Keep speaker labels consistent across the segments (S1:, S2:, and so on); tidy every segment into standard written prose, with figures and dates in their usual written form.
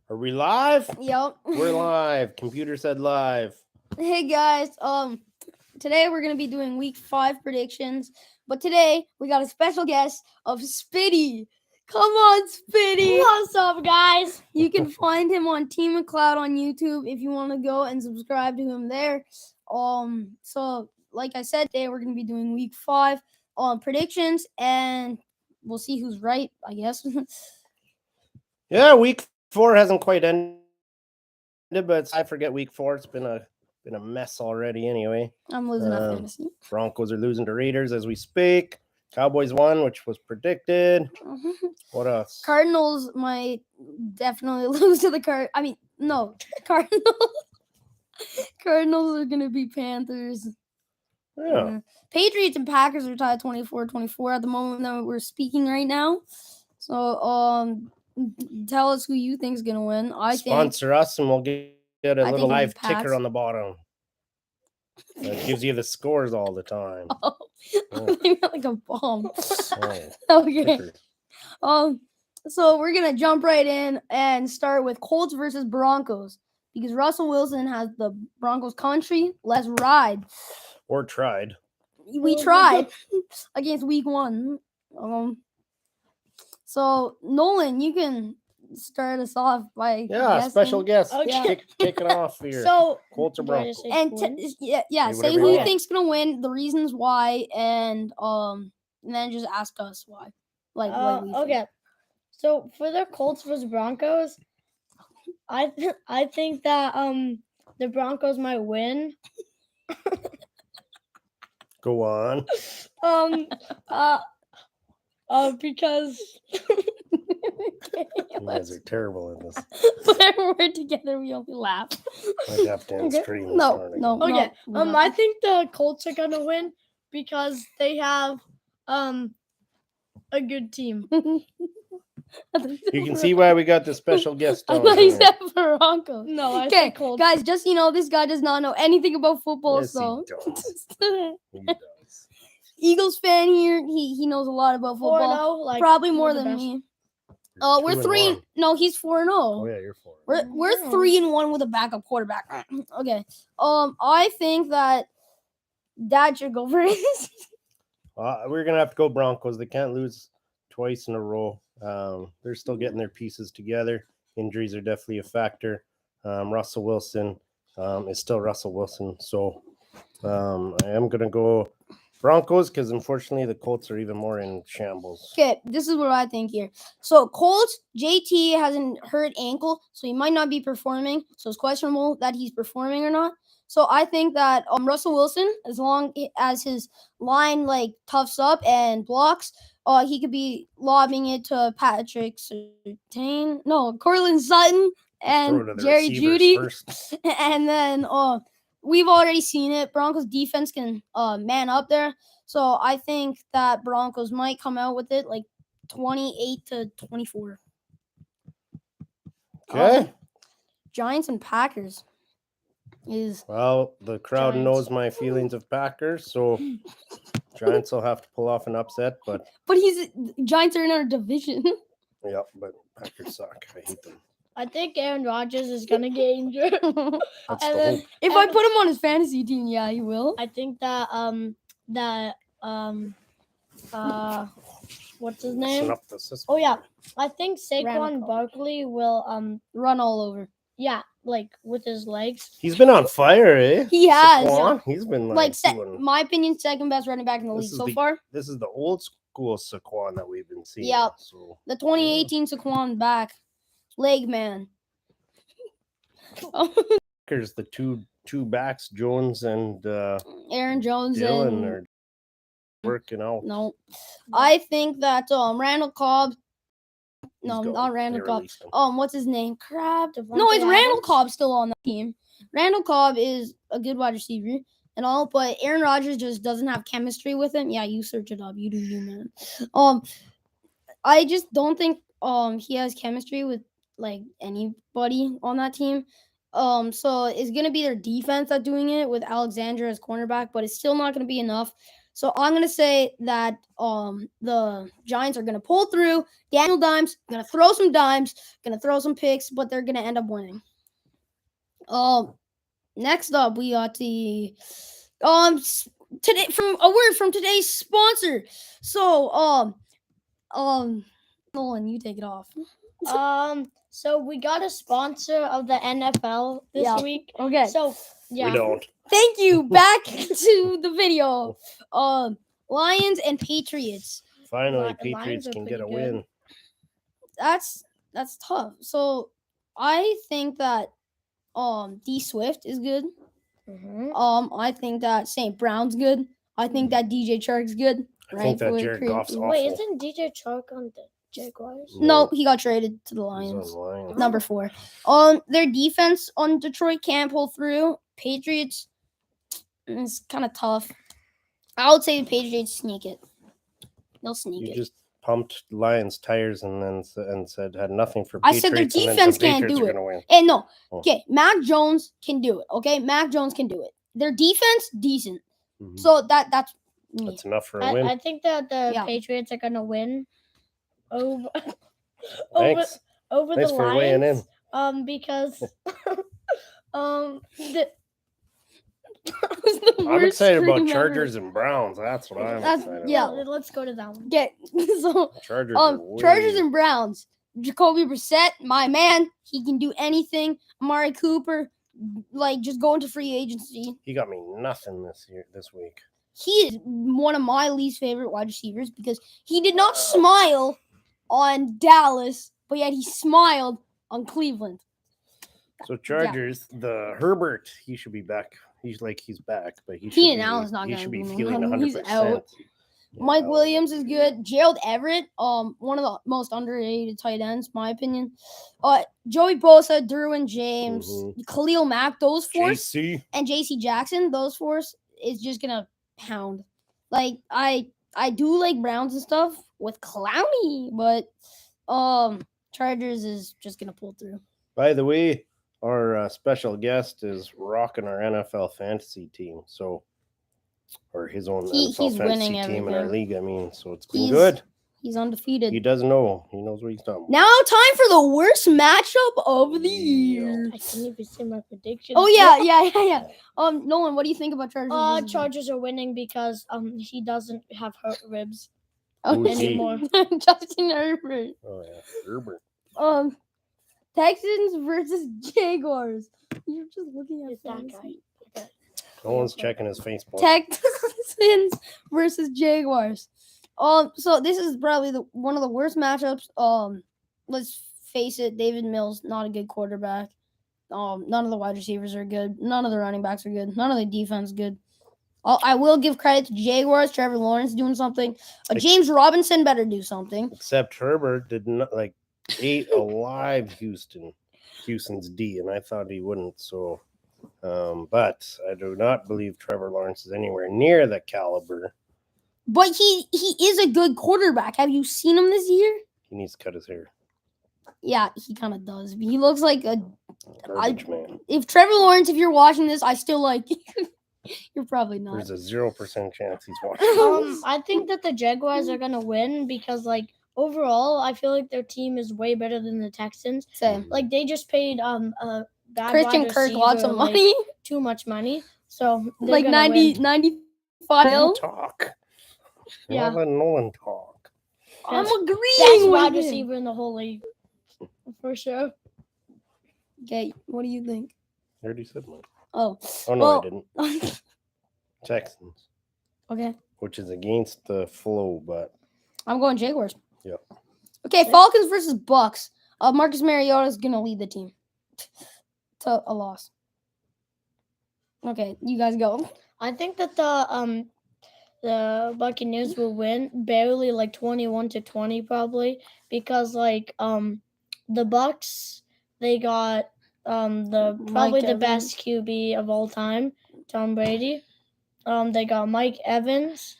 S1: Are we live?
S2: Yep.
S1: We're live. Computer said live.
S2: Hey guys, today we're gonna be doing week 5 predictions, but today we got a special guest of Spitty. Come on, Spitty.
S3: What's up, guys?
S2: You can find him on Team McLeod on YouTube if you want to go and subscribe to him there. So like I said, today we're gonna be doing week 5 predictions, and we'll see who's right, I guess.
S1: Yeah, week 4 hasn't quite ended, but I forget week 4. It's been a mess already anyway.
S2: I'm losing that fantasy.
S1: Broncos are losing to Raiders as we speak. Cowboys won, which was predicted. What else?
S2: Cardinals might definitely lose to the Cardinals. Cardinals are gonna be Panthers.
S1: Yeah.
S2: Patriots and Packers are tied 24-24 at the moment that we're speaking right now. So tell us who you think is gonna win.
S1: Sponsor us and we'll get a
S2: think
S1: little live
S2: it'll be Pats.
S1: ticker on the bottom. That gives you the scores all the time.
S2: Maybe like a bomb.
S1: Oh,
S2: Okay.
S1: ticker.
S2: So we're gonna jump right in and start with Colts versus Broncos because Russell Wilson has the Broncos country. Let's ride.
S1: Or tried.
S2: We tried against week 1. So Nolan, you can start us off by guessing.
S1: Special guest.
S3: Okay.
S1: Kick it off here.
S3: So,
S1: Colts or
S3: do I
S1: Broncos?
S3: just say
S2: And
S3: wins?
S2: say
S1: whatever
S2: who
S1: you
S2: you
S1: want.
S2: think's gonna win, the reasons why, and then just ask us why. What we think.
S3: Okay. So for the Colts versus Broncos, I think that the Broncos might win.
S1: Go on.
S3: Because
S1: You guys are terrible at this.
S2: Whenever we're together, we only laugh.
S1: I'd have to end
S2: Okay.
S1: scream this
S2: No,
S1: morning.
S2: no.
S3: okay,
S2: we're not.
S3: I think the Colts are gonna win because they have a good team.
S1: You can see why we got the special guest
S2: I
S1: on
S2: thought he
S1: here.
S2: said Broncos.
S3: No, I
S2: Okay,
S3: think Colts.
S2: guys, just this guy does not know anything about football.
S1: Yes,
S2: So
S1: he does. He does.
S2: Eagles fan here. He knows a lot about football.
S3: 4-0, like
S2: Probably more
S3: the
S2: than
S3: best.
S2: me.
S1: You're
S2: We're
S1: 2-1.
S2: 3. No, he's 4-0.
S1: Oh yeah, you're 4.
S2: We're
S3: Yeah.
S2: 3-1 with a backup quarterback. Okay. I think that Dad should go first.
S1: We're gonna have to go Broncos. They can't lose twice in a row. They're still getting their pieces together. Injuries are definitely a factor. Russell Wilson is still Russell Wilson, so I am gonna go Broncos because unfortunately the Colts are even more in shambles.
S2: Okay, this is what I think here. So Colts, JT hasn't hurt ankle, so he might not be performing. So it's questionable that he's performing or not. So I think that Russell Wilson, as long as his line toughs up and blocks, he could be lobbing it to Patrick Surtain, Cortland Sutton
S1: Throw
S2: and
S1: to the
S2: Jerry
S1: receivers
S2: Jeudy.
S1: first.
S2: And then we've already seen it. Broncos defense can man up there. So I think that Broncos might come out with it 28-24.
S1: Okay.
S2: Giants and Packers is
S1: Well, the crowd
S3: Giants.
S1: knows my feelings of Packers, so Giants will have to pull off an upset, but
S2: Giants are in our division.
S1: yeah, but Packers suck. I hate them.
S3: I think Aaron Rodgers is gonna get injured.
S1: That's
S3: And
S1: the
S3: then-
S1: hope.
S2: If I put him on his fantasy team, yeah, he will.
S3: I think that what's his name?
S1: Synopsis.
S3: Oh yeah, I think
S2: Randall
S3: Saquon
S2: Cobb.
S3: Barkley will
S2: Run all over.
S3: with his legs.
S1: He's been on fire, eh?
S2: He has.
S1: Saquon? He's been doing-
S2: My opinion, second best running back in the
S1: This
S2: league
S1: is
S2: so
S1: the-
S2: far.
S1: This is the old school Saquon that we've been seeing.
S2: Yep.
S1: So
S2: The 2018 Saquon back. Leg man.
S1: Packers, the two backs, Jones and
S2: Aaron Jones
S1: Dylan
S2: and
S1: are working out.
S2: no. I think that Randall Cobb. No,
S1: He's
S2: not
S1: gone.
S2: Randall
S1: They
S2: Cobb.
S1: released him.
S2: What's his name? Crab. No,
S3: Devontae
S2: it's Randall
S3: Adams?
S2: Cobb still on the team. Randall Cobb is a good wide receiver and all, but Aaron Rodgers just doesn't have chemistry with him. Yeah, you search it up. You do you, man. I just don't think he has chemistry with anybody on that team. So it's gonna be their defense that's doing it with Alexander as cornerback, but it's still not gonna be enough. So I'm gonna say that the Giants are gonna pull through. Daniel Dimes gonna throw some dimes, gonna throw some picks, but they're gonna end up winning. Next up we got the today from a word from today's sponsor. So Nolan, you take it off.
S3: So we got a sponsor of the NFL this
S2: Yeah.
S3: week.
S2: Okay.
S3: So yeah.
S1: We don't.
S2: Thank you. Back to the video. Lions and Patriots.
S1: Finally,
S3: Lions
S1: Patriots
S3: are
S1: can get a
S3: pretty good.
S1: win.
S2: That's tough. So I think that D Swift is good.
S3: Mhm.
S2: I think that St. Brown's good. I think that DJ Chark's good.
S1: I think that
S2: Rightfully
S1: Jared Goff's
S2: created.
S1: awful.
S3: Wait, isn't DJ Chark on the Jaguars?
S2: No, he got traded to the
S1: He's
S2: Lions.
S1: on Lions.
S2: Number 4. Their defense on Detroit can't pull through. Patriots is kind of tough. I would say the Patriots sneak it. They'll sneak
S1: You
S2: it.
S1: just pumped Lions tires and then said had nothing for
S2: I
S1: Patriots.
S2: said their
S1: and then said
S2: defense can't
S1: Patriots
S2: do
S1: are
S2: it.
S1: gonna win.
S2: And no,
S1: Oh.
S2: okay, Mac Jones can do it. Okay, Mac Jones can do it. Their defense decent.
S1: Mhm.
S2: So that's me.
S1: That's enough for a win.
S3: I think that the
S2: Yeah.
S3: Patriots are gonna win over
S1: Thanks.
S3: over
S1: Thanks
S3: the
S1: for weighing in.
S3: Lions. Because the
S2: That was the
S1: I'm
S2: worst
S1: excited about
S2: scream ever.
S1: Chargers and Browns. That's what I'm
S2: That's-
S1: excited
S2: yeah.
S1: about.
S3: let's go to that one.
S2: Okay, so
S1: Chargers. are
S2: Chargers
S1: way-
S2: and Browns. Jacoby Brissett, my man, he can do anything. Amari Cooper, like just go into free agency.
S1: He got me nothing this week.
S2: He is one of my least favorite wide receivers because he did not smile on Dallas, but yet he smiled on Cleveland.
S1: So Chargers, the Herbert, he should be back. He's back, but he should
S2: Keenan
S1: be,
S2: Allen's not
S1: he
S2: gonna
S1: should be
S2: do
S1: feeling
S2: nothing. He's
S1: 100%.
S2: out.
S1: Yeah,
S2: Mike
S1: out.
S2: Williams is good. Gerald Everett, one of the most underrated tight ends, my opinion. Joey Bosa, Derwin James, Khalil Mack, those four,
S1: JC.
S2: and JC Jackson, those four is just gonna pound. Like I do like Browns and stuff with Clowney, but Chargers is just gonna pull through.
S1: By the way, our special guest is rocking our NFL fantasy team. So, or his own
S2: He-
S1: NFL
S2: he's
S1: fantasy
S2: winning
S1: team in our
S2: everything.
S1: league. I mean, so it's been
S2: He's
S1: good.
S2: He's undefeated.
S1: He does know. He knows what he's talking about.
S2: Now time for the worst matchup of the
S1: Yeah.
S2: year.
S3: I can't even say my prediction.
S2: Oh yeah. Nolan, what do you think about Chargers? versus-
S3: Chargers are winning because he doesn't have hurt ribs
S1: Who's he?
S3: anymore.
S2: Justin Herbert.
S1: Oh yeah, Herbert.
S2: Texans versus Jaguars. You're just looking at
S3: It's that
S2: fantasy.
S3: guy.
S1: No one's checking his Facebook.
S2: Texans versus Jaguars. So this is probably one of the worst matchups. Let's face it, David Mills not a good quarterback. None of the wide receivers are good. None of the running backs are good. None of the defense good. I will give credit to Jaguars. Trevor Lawrence doing something. James Robinson better do something.
S1: Except Herbert did not ate alive Houston's D, and I thought he wouldn't. So, but I do not believe Trevor Lawrence is anywhere near the caliber.
S2: But he is a good quarterback. Have you seen him this year?
S1: He needs to cut his hair.
S2: Yeah, he kind of does. He looks like a.
S1: Garbage man.
S2: If Trevor Lawrence, if you're watching this, I still like you. You're probably not.
S1: There's a 0% chance he's watching.
S3: I think that the Jaguars are gonna win because overall, I feel like their team is way better than the Texans.
S2: Same.
S3: Like they just paid a bad
S2: Christian
S3: wide
S2: Kirk lots
S3: receiver,
S2: of money,
S3: too much money. So they're
S2: like
S3: gonna
S2: 90,
S3: win.
S2: 95 mil.
S1: Talk.
S3: Yeah.
S1: Let Nolan talk.
S2: I'm
S3: Best
S2: agreeing
S3: wide
S2: with him.
S3: receiver in the whole league, for sure.
S2: Okay, what do you think?
S1: I already said mine.
S2: Oh,
S1: Oh no,
S2: well,
S1: I didn't. Texans,
S2: okay.
S1: which is against the flow, but
S2: I'm going Jaguars.
S1: Yep.
S2: Okay, Falcons versus Bucks. Marcus Mariota is gonna lead the team to a loss. Okay, you guys go.
S3: I think that the Buccaneers will win barely, 21-20 probably, because the Bucks, they got probably the
S2: Evans.
S3: best QB of all time, Tom Brady. They got Mike Evans,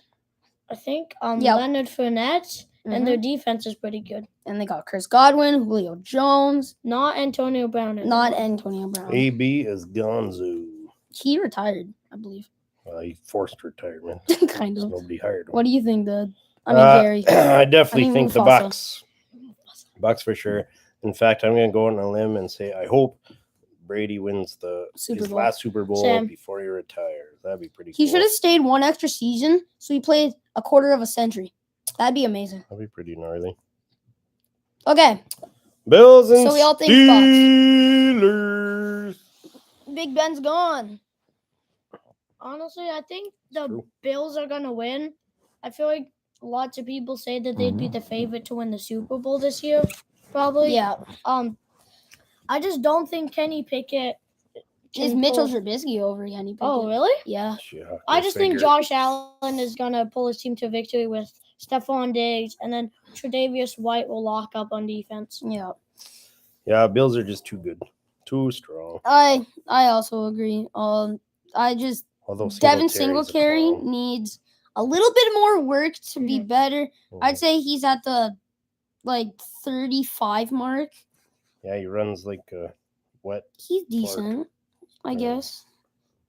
S3: I think,
S2: Yep.
S3: Leonard Fournette, and their defense is pretty good.
S2: And they got Chris Godwin, Julio Jones,
S3: Not Antonio Brown.
S2: not
S3: anymore.
S2: Antonio Brown.
S1: AB is Gonzo.
S2: He retired, I believe.
S1: He forced retirement.
S2: Kind of.
S1: Nobody hired him.
S2: What do you think, Dad? I mean, Gary.
S1: I definitely
S2: I mean,
S1: think the
S2: Mufasa.
S1: Bucks. Bucks for sure. In fact, I'm going to go on a limb and say I hope Brady wins
S2: Super
S1: his
S2: Bowl.
S1: last Super Bowl
S3: Same.
S1: before he retires. That'd be pretty
S2: He
S1: cool.
S2: should have stayed one extra season, so he played a quarter of a century. That'd be amazing.
S1: That'd be pretty gnarly.
S2: Okay,
S1: Bills and
S2: So we all think Bucks.
S1: Steelers.
S2: Big Ben's gone.
S3: Honestly, I think the
S1: True.
S3: Bills are gonna win. I feel like lots of people say that they'd be the favorite to win the Super Bowl this year. Probably.
S2: Yeah.
S3: I just don't think Kenny Pickett
S2: Is
S3: can
S2: Mitchell
S3: pull-
S2: Trubisky over Kenny Pickett?
S3: Oh, really?
S2: Yeah.
S1: Yeah,
S3: I
S1: go
S3: just think
S1: figure.
S3: Josh Allen is gonna pull his team to victory with Stephon Diggs, and then Tre'Davious White will lock up on defense.
S2: Yeah.
S1: Yeah, Bills are just too good. Too strong.
S2: I also agree. I just
S1: Although
S2: Devin
S1: Singletary's a
S2: Singletary
S1: clown.
S2: needs a little bit more work to be better. I'd
S1: Mhm.
S2: say he's at the 35 mark.
S1: Yeah, he runs like a wet.
S2: He's decent, I
S1: Yeah.
S2: guess.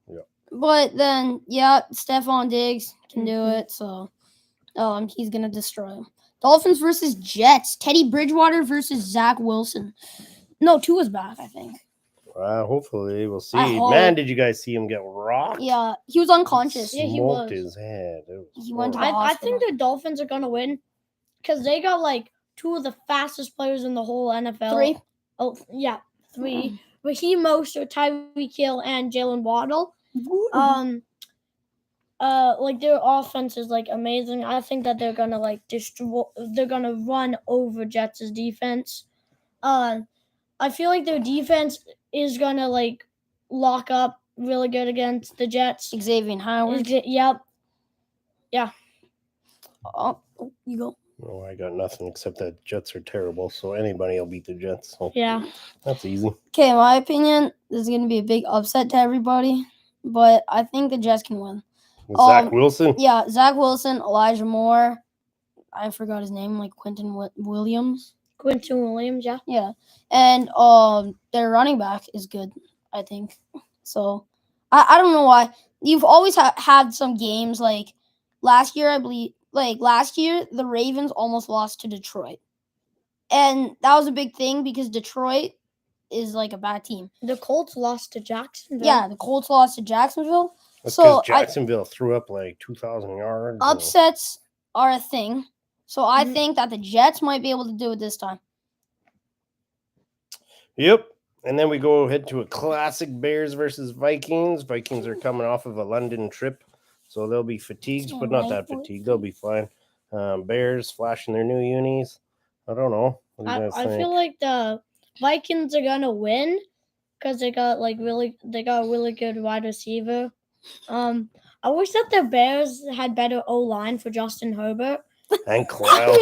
S1: Yeah.
S2: But then, yeah, Stephon Diggs can do it. So, he's gonna destroy him. Dolphins versus Jets. Teddy Bridgewater versus Zach Wilson. No, Tua's back, I think.
S1: Hopefully, we'll see.
S2: I hope.
S1: Man, did you guys see him get rocked?
S2: Yeah, he was unconscious.
S3: Yeah, he
S1: Smoked
S3: was.
S1: his head. It was
S2: He went to
S1: horrible.
S3: I think the Dolphins are gonna win because they got like two of the fastest players in the whole NFL.
S2: 3.
S3: Oh yeah, 3. Raheem Mostert, Tyreek Hill, and Jalen Waddle. Like their offense is like amazing. I think that they're gonna like destroy. They're gonna run over Jets' defense. I feel like their defense is gonna like lock up really good against the Jets.
S2: Xavier Howard.
S3: Yep.
S2: Oh, you go.
S1: No, I got nothing except that Jets are terrible, so anybody will beat the Jets. So
S3: Yeah.
S1: that's easy.
S2: Okay, in my opinion, this is going to be a big upset to everybody, but I think the Jets can win.
S1: With Zach Wilson?
S2: Yeah, Zach Wilson, Elijah Moore. I forgot his name, like Quentin Williams.
S3: Quinton Williams, yeah.
S2: Yeah, and their running back is good, I think. So I don't know why. You've always had some games like last year, I believe. Like last year, the Ravens almost lost to Detroit, and that was a big thing because Detroit is like a bad team.
S3: The Colts lost to Jacksonville.
S2: Yeah, the Colts lost to Jacksonville.
S1: That's
S2: So,
S1: because Jacksonville threw up like 2,000 yards. and-
S2: Upsets are a thing. So I
S3: Mhm.
S2: think that the Jets might be able to do it this time.
S1: Yep. And then we go ahead to a classic Bears versus Vikings. Vikings are coming off of a London trip, so they'll be fatigued, but not that fatigued. They'll be fine. Bears flashing their new unis. I don't know. What do you guys
S3: I
S1: think?
S3: feel like the Vikings are gonna win because they got a really good wide receiver. I wish that the Bears had better O line for Justin Herbert.
S1: And Kyle.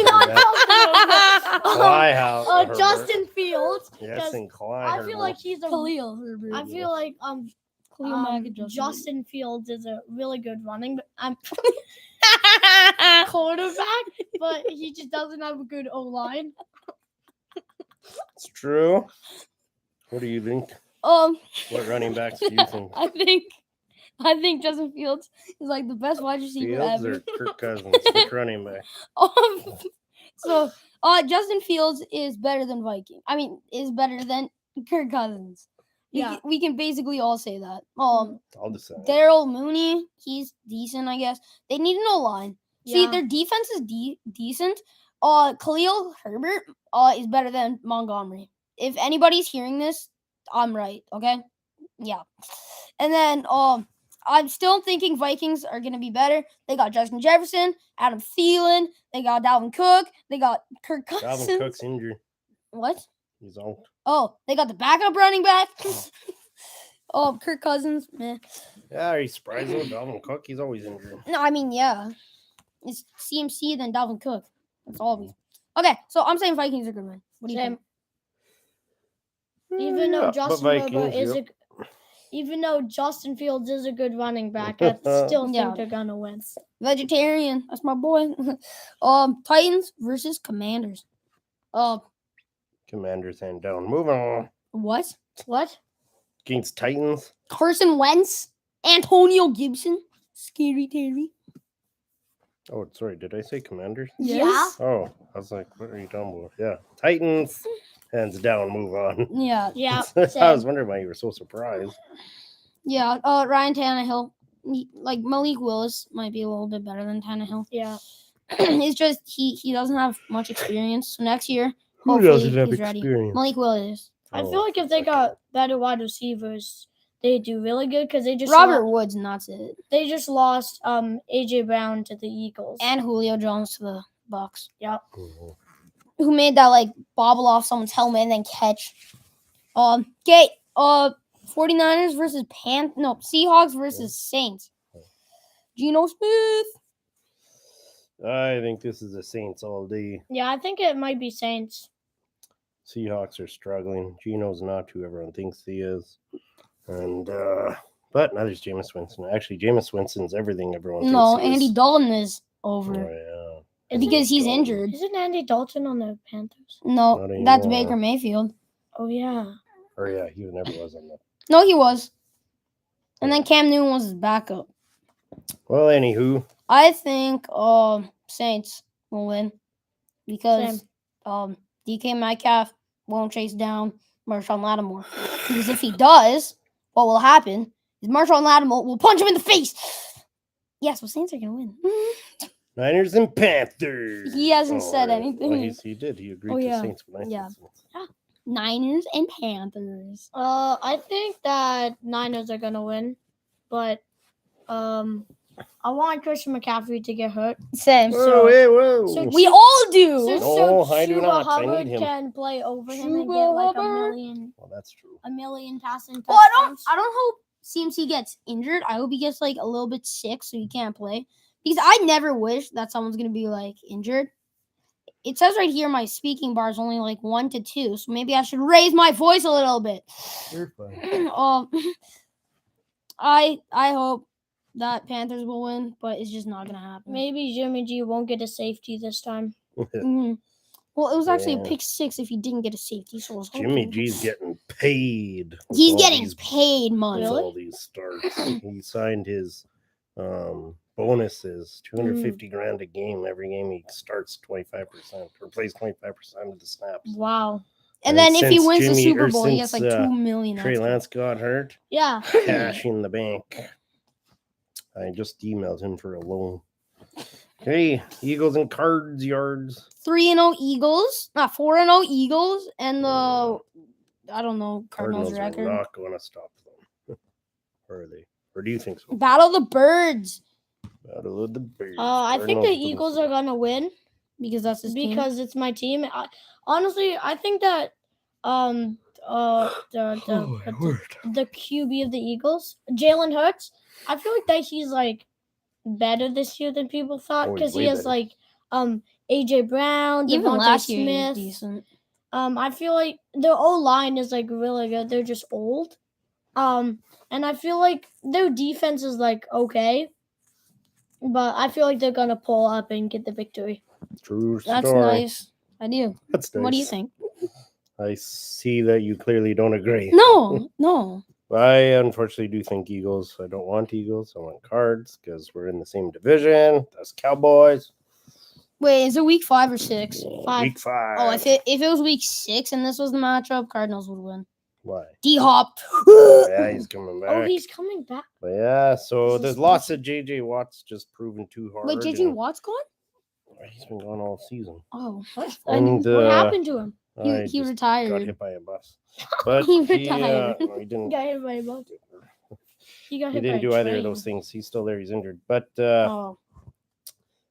S1: Herbert.
S3: Justin Fields.
S1: Yes,
S3: 'cause
S1: and Kyle.
S3: I feel like he's a.
S2: Khalil Herbert.
S3: I feel like
S2: Khalil Mack and Justin
S3: Justin Fields is a really good running, quarterback, but he just doesn't have a good O line.
S1: It's true. What do you think? What running backs do you think?
S2: I think Justin Fields is like the best wide receiver
S1: Fields
S2: ever.
S1: or Kirk Cousins? Which running back?
S2: So Justin Fields is better than Viking. I mean, is better than Kirk Cousins.
S3: Yeah.
S2: We can basically all say that.
S1: I'll decide.
S2: Daryl Mooney, he's decent, I guess. They need an O-line. See,
S3: Yeah.
S2: their defense is decent. Khalil Herbert is better than Montgomery. If anybody's hearing this, I'm right, okay? Yeah. And then I'm still thinking Vikings are going to be better. They got Justin Jefferson, Adam Thielen, they got Dalvin Cook, they got Kirk Cousins.
S1: Dalvin Cook's injured.
S2: What?
S1: He's out.
S2: Oh, they got the backup running back. Kirk Cousins. Meh.
S1: Yeah, are you surprised though? Dalvin Cook, he's always injured.
S2: No, I mean, yeah. It's CMC then Dalvin Cook. That's all. Okay, so I'm saying Vikings are going to win. What do you think?
S3: Even
S1: Yeah,
S3: though
S1: but
S3: Justin
S1: Vikings,
S3: Herbert is
S1: yep.
S3: even though Justin Fields is a good running back, I still
S2: Yeah.
S3: think they're gonna win.
S2: Vegetarian. That's my boy. Titans versus Commanders.
S1: Commanders hand down. Moving on.
S2: What?
S3: What?
S1: Against Titans.
S2: Carson Wentz, Antonio Gibson, Scary Terry.
S1: Oh, sorry. Did I say Commanders?
S2: Yes.
S1: Oh, I was like, what are you talking about? Yeah, Titans. Hands down. Move on.
S2: Yeah.
S3: Yeah.
S1: I was
S3: Same.
S1: wondering why you were so surprised.
S2: Yeah. Ryan Tannehill. Like Malik Willis might be a little bit better than Tannehill.
S3: Yeah.
S2: It's just he doesn't have much experience. So next year,
S1: Who
S2: hopefully
S1: doesn't have
S2: he's ready.
S1: experience?
S2: Malik Willis.
S3: I
S1: Oh,
S3: feel like if they got better wide receivers, they do really good because they just
S2: Robert Woods, and that's it.
S3: they just lost AJ Brown to the Eagles.
S2: And Julio Jones to the Bucks.
S3: Yep.
S1: Mhm.
S2: Who made that like bobble off someone's helmet and then catch. Okay. 49ers versus Seahawks versus Saints. Geno Smith.
S1: I think this is the Saints all day.
S3: Yeah, I think it might be Saints.
S1: Seahawks are struggling. Geno's not who everyone thinks he is. And but now there's Jameis Winston. Actually, Jameis Winston's everything everyone thinks
S2: No,
S1: he
S2: Andy
S1: is.
S2: Dalton is
S1: Oh,
S2: over
S1: yeah.
S2: because he's
S1: Dalton.
S2: injured.
S3: Isn't Andy Dalton on the Panthers?
S2: No,
S1: Not
S2: that's
S1: anymore.
S2: Baker Mayfield.
S3: Oh yeah.
S1: Or yeah, he never was on that.
S2: No, he was. And then Cam Newton was his backup.
S1: Well, anywho,
S2: I think Saints will win because DK Metcalf won't chase down Marshawn Lattimore. Because if he does, what will happen is Marshawn Lattimore will punch him in the face. Yes, well, Saints are gonna win.
S1: Niners and Panthers.
S2: He hasn't said
S1: right.
S2: anything.
S1: Well, he did. He agreed
S2: Oh,
S1: to
S2: yeah.
S1: Saints when I said
S2: Yeah.
S1: Saints.
S2: Niners and Panthers.
S3: I think that Niners are gonna win, but I want Christian McCaffrey to get hurt.
S2: Same.
S1: Whoa, hey, whoa.
S3: so
S2: We all do.
S1: No, I do
S3: Chuba
S1: not. I
S3: Hubbard
S1: need him.
S3: can play over him and
S2: Chuba
S3: get like
S2: Hubbard.
S3: a
S1: Well, that's true.
S3: million passing
S2: Well,
S3: touchdowns.
S2: I don't hope CMC gets injured. I hope he gets like a little bit sick so he can't play. Because I never wish that someone's gonna be like injured. It says right here my speaking bar is only like 1 to 2, so maybe I should raise my voice a little bit.
S1: You're fine.
S2: I hope that Panthers will win, but it's just not gonna happen.
S3: Maybe Jimmy G won't get a safety this time.
S2: Mhm. Well, it was actually
S1: Yeah.
S2: a pick 6 if he didn't get a safety. So I was
S1: Jimmy
S2: hoping.
S1: G's getting paid. with
S2: He's
S1: all
S2: getting
S1: these-
S2: paid money.
S1: with
S3: Really?
S1: all these starts. He signed his bonuses, 250 grand a game. Every game he starts 25% or plays 25% of the snaps.
S3: Wow.
S2: And
S1: And
S2: then if he
S1: since
S2: wins the
S1: Jimmy-
S2: Super
S1: or
S2: Bowl, he has like
S1: since,
S2: 2 million.
S1: Trey
S2: extra.
S1: Lance got hurt,
S3: Yeah.
S1: cash in the bank. I just emailed him for a loan. Okay, Eagles and Cards yards.
S2: 3-0 Eagles, not 4-0 Eagles, and the I don't know Cardinals
S1: Cardinals
S2: record.
S1: are not going to stop them. Or are they? Or do you think so?
S2: Battle of the Birds
S1: Battle of the Birds.
S3: I think the
S1: Cardinals don't
S3: Eagles
S1: stop.
S3: are gonna win
S2: because that's his team.
S3: because it's my team. Honestly, I think that the QB of the Eagles, Jalen Hurts, I feel like that he's like better this year than people thought
S1: Oh, he's
S3: because he
S1: way
S3: has
S1: better.
S3: like AJ Brown,
S2: Even
S3: Devontae
S2: last year, he was
S3: Smith.
S2: decent.
S3: I feel like their O line is like really good. They're just old. And I feel like their defense is like okay. But I feel like they're gonna pull up and get the victory.
S1: True
S2: That's
S1: story.
S2: nice. I do.
S1: That's nice.
S2: What do you think?
S1: I see that you clearly don't agree.
S2: No.
S1: I unfortunately do think Eagles. I don't want Eagles. I want Cards because we're in the same division. That's Cowboys.
S2: Wait, is it week 5 or 6?
S1: Week 5.
S2: Oh, if it was week 6 and this was the matchup, Cardinals would win.
S1: Why?
S2: D-Hop.
S1: Yeah, he's coming back.
S3: Oh, he's coming back.
S1: But yeah, so there's lots of JJ Watts just proven too hard.
S2: Wait, JJ
S1: and
S2: Watt's gone?
S1: He's been gone all season.
S2: Oh,
S1: And
S3: What happened to him?
S2: he
S1: I just
S2: retired.
S1: got hit by a bus. But
S2: He
S1: he,
S2: retired.
S1: no, he
S3: He
S1: didn't.
S3: got hit by a bus. He got
S1: He
S3: hit
S1: didn't
S3: by
S1: do
S3: a
S1: either of
S3: train.
S1: those things. He's still there. He's injured. But
S2: Oh.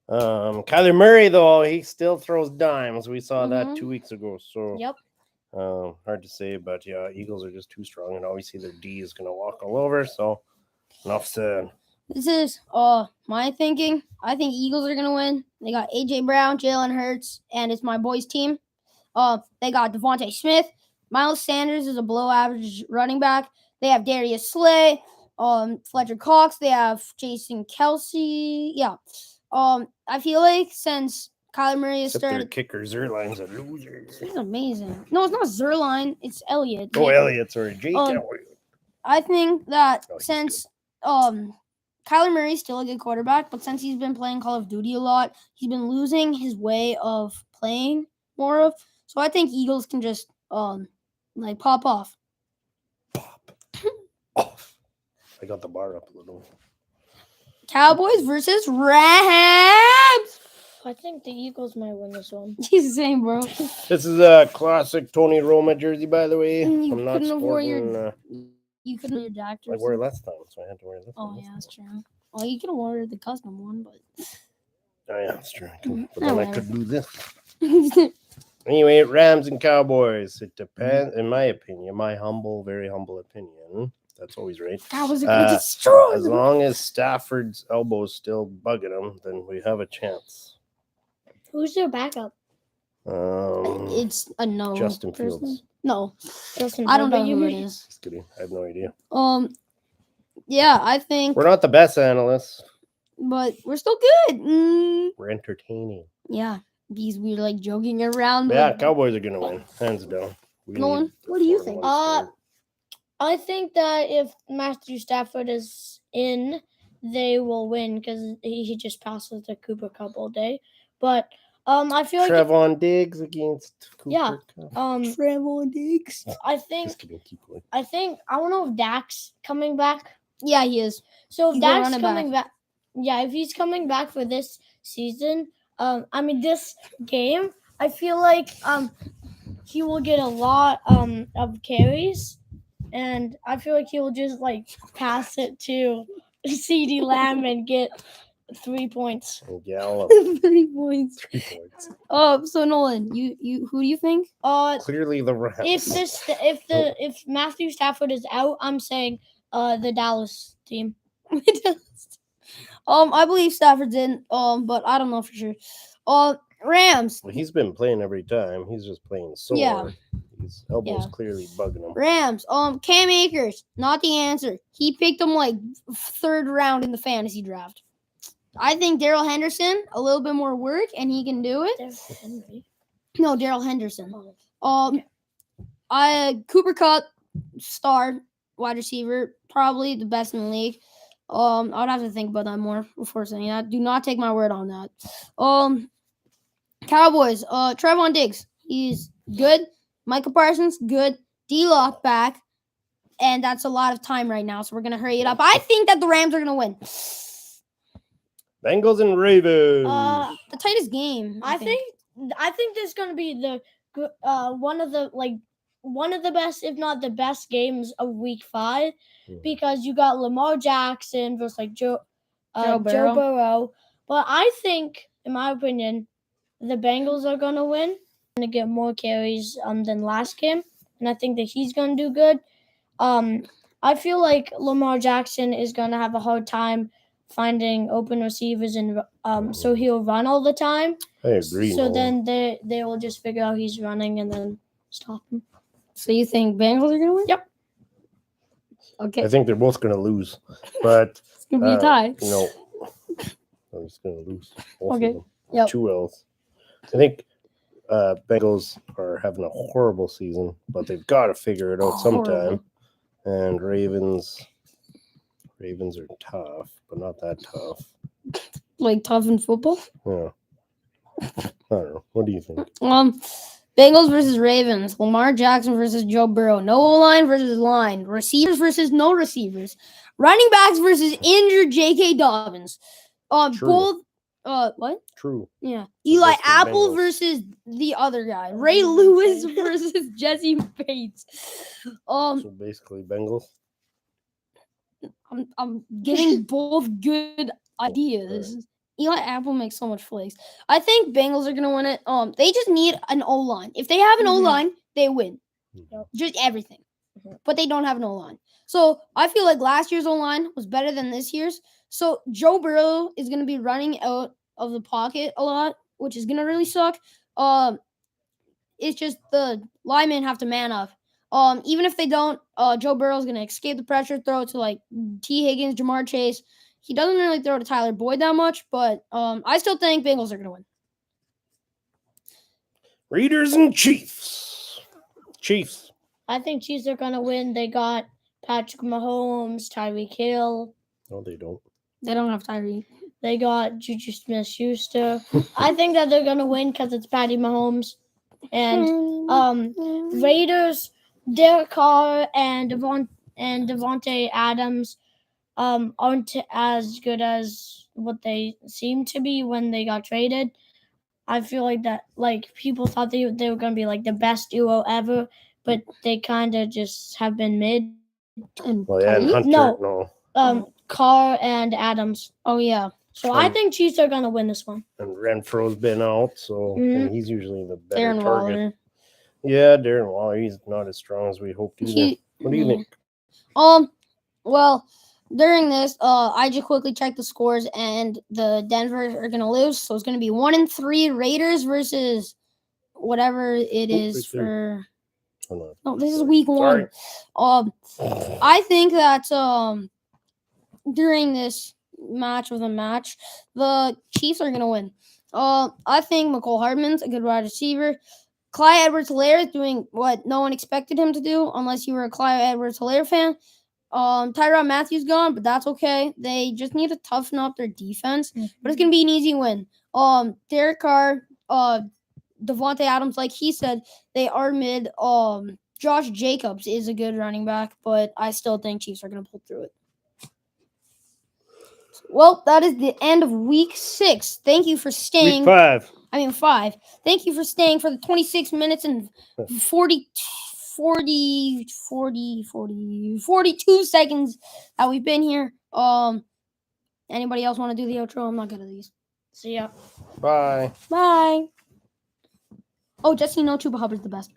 S1: Kyler Murray though, he still throws dimes. We saw that
S2: Mhm.
S1: 2 weeks ago. So
S3: Yep.
S1: hard to say, but yeah, Eagles are just too strong, and obviously their D is gonna walk all over. So enough said.
S2: This is my thinking. I think Eagles are gonna win. They got AJ Brown, Jalen Hurts, and it's my boys' team. They got Devontae Smith. Miles Sanders is a below average running back. They have Darius Slay, Fletcher Cox. They have Jason Kelsey. Yeah. I feel like since Kyler Murray has
S1: Except their
S2: started,
S1: kicker Zerline's a loser.
S2: he's amazing. No, it's not Zerline. It's Elliott.
S1: Oh, Elliott, sorry, Jake
S2: Um,
S1: Elliott.
S2: I think that
S1: Oh, he's
S2: since Kyler Murray's still a good quarterback, but since he's been playing Call of Duty a lot, he's been losing his way of playing more of. So I think Eagles can just like pop off.
S1: Off. I got the bar up a little.
S2: Cowboys versus Rams.
S3: I think the Eagles might win this one.
S2: He's the same, bro.
S1: This is a classic Tony Roma jersey, by the way.
S2: You
S1: I'm not
S2: couldn't have wore
S1: sporting.
S2: You couldn't wear your doctor.
S1: I wore it last time, so I had to wear this.
S2: Oh
S1: one
S2: yeah,
S1: this
S2: that's true. Well, you could have worn the custom one, but
S1: time. Oh yeah, that's true. But
S2: Oh,
S1: then I
S2: whatever.
S1: could do this. Anyway, Rams and Cowboys. It depends, in my opinion, my very humble opinion. That's always right.
S2: Cowboys are gonna destroy
S1: As
S2: them.
S1: long as Stafford's elbow is still bugging him, then we have a chance.
S3: Who's their backup?
S2: It's a no.
S1: Justin
S2: personally.
S1: Fields.
S2: No,
S3: Justin
S2: I don't know
S3: Herbert,
S2: who
S3: you
S2: it
S3: mean?
S2: is.
S1: Just kidding. I have no idea.
S2: Yeah, I think,
S1: We're not the best analysts.
S2: but we're still good.
S1: We're entertaining.
S2: Yeah, because we're like joking around.
S1: Yeah,
S2: with-
S1: Cowboys are gonna win, hands down. We
S2: Nolan,
S1: need the
S2: what do you
S1: 4-1
S2: think?
S1: start.
S3: I think that if Matthew Stafford is in, they will win because he just passes the Cooper Cup all day. But I feel like
S1: Trevon Diggs against Cooper
S3: Yeah.
S1: Kupp.
S2: Trevor Diggs.
S3: I think
S1: Just kidding. Keep going.
S3: I don't know if Dak's coming back.
S2: Yeah, he is.
S3: So if
S2: He's gonna
S3: Dak's
S2: run it
S3: coming back, yeah, if he's coming back for this season, this game, I feel like he will get a lot of carries, and I feel like he will just like pass it to CeeDee Lamb and get 3 points.
S1: And Gallup,
S2: 3 points.
S1: 3 points.
S2: So Nolan, you who do you think?
S1: Clearly the Rams.
S3: If Matthew Stafford is out, I'm saying the Dallas team.
S2: I believe Stafford's in. But I don't know for sure. Rams.
S1: Well, he's been playing every time. He's just playing sore.
S2: Yeah.
S1: His elbow's
S2: Yeah.
S1: clearly bugging him.
S2: Rams. Cam Akers, not the answer. He picked him like 3rd round in the fantasy draft. I think Daryl Henderson, a little bit more work, and he can do it.
S3: Henry.
S2: No, Daryl Henderson.
S3: Oh.
S2: Cooper Cup, star wide receiver, probably the best in the league. I would have to think about that more before saying that. Do not take my word on that. Cowboys. Trevon Diggs, he's good. Michael Parsons, good. D-Lock back, and that's a lot of time right now, so we're gonna hurry it up. I think that the Rams are gonna win.
S1: Bengals and Ravens.
S2: The tightest game.
S3: I think there's gonna be the one of the best, if not the best, games of Week 5 because you got Lamar Jackson versus like Joe Burrow. But I think, in my opinion, the Bengals are gonna win. Gonna get more carries than last game, and I think that he's gonna do good. I feel like Lamar Jackson is gonna have a hard time finding open receivers, and so he'll run all the time.
S1: I agree.
S3: So
S1: Nolan.
S3: then they will just figure out he's running and then stop him.
S2: So you think Bengals are gonna win?
S3: Yep.
S2: Okay,
S1: I think they're both going to lose, but
S2: it's gonna be a tie.
S1: I'm just going to lose. Both
S2: Okay.
S1: Of them.
S2: Yep.
S1: 2 L's. I think Bengals are having a horrible season, but they've got to figure it out sometime. And Ravens are tough, but not that tough.
S2: Like tough in football.
S1: Yeah. I don't know. What do you think?
S2: Bengals versus Ravens. Lamar Jackson versus Joe Burrow. No O-line versus line. Receivers versus no receivers. Running backs versus injured J.K. Dobbins.
S1: True.
S2: Both. What?
S1: True.
S2: Yeah. Eli
S1: best of
S2: Apple
S1: Bengals.
S2: versus the other guy. Ray Lewis versus Jesse Bates.
S1: So basically, Bengals.
S2: I'm getting both good ideas. Eli Apple makes so much plays. I think Bengals are gonna win it. They just need an O line. If they have an O line, they win.
S3: Yep.
S2: Just everything.
S3: Mhm.
S2: But they don't have an O line. So I feel like last year's O line was better than this year's. So Joe Burrow is gonna be running out of the pocket a lot, which is gonna really suck. It's just the linemen have to man up. Even if they don't, Joe Burrow's gonna escape the pressure, throw it to like T. Higgins, Jamar Chase. He doesn't really throw to Tyler Boyd that much, but I still think Bengals are gonna win.
S1: Raiders and Chiefs. Chiefs.
S3: I think Chiefs are gonna win. They got Patrick Mahomes, Tyreek Hill.
S1: No, they don't.
S2: They don't have Tyreek.
S3: They got Juju Smith-Schuster. I think that they're gonna win because it's Patty Mahomes. And Raiders, Derek Carr and Devontae Adams aren't as good as what they seemed to be when they got traded. I feel like that people thought they were gonna be like the best duo ever, but they kind of just have been mid.
S2: And
S1: Well, yeah, and
S2: Tyreek?
S1: Hunter, no.
S3: Carr and Adams.
S2: Oh yeah.
S3: So I think Chiefs are gonna win this one.
S1: And Renfro's been out, so and he's usually the better
S2: Darren
S1: target.
S2: Waller.
S1: Yeah, Darren Waller, he's not as strong as we hoped either. What do you think?
S2: Well, during this, I just quickly checked the scores, and the Denver are gonna lose, so it's gonna be 1-3 Raiders versus whatever it is for. No, this is week 1. I think that during this match, the Chiefs are gonna win. I think McCole Hardman's a good wide receiver. Clyde Edwards-Helaire is doing what no one expected him to do, unless you were a Clyde Edwards-Helaire fan. Tyrann Mathieu's gone, but that's okay. They just need to toughen up their defense, but it's gonna be an easy win. Derek Carr, Devontae Adams, like he said, they are mid. Josh Jacobs is a good running back, but I still think Chiefs are gonna pull through it. Well, that is the end of week 6. Thank you for staying.
S1: Week 5.
S2: 5. Thank you for staying for the 26 minutes and 42 seconds that we've been here. Anybody else want to do the outro? I'm not good at these.
S3: See ya.
S1: Bye.
S2: Bye. Oh, just so you know, Chuba Hubbard's the best.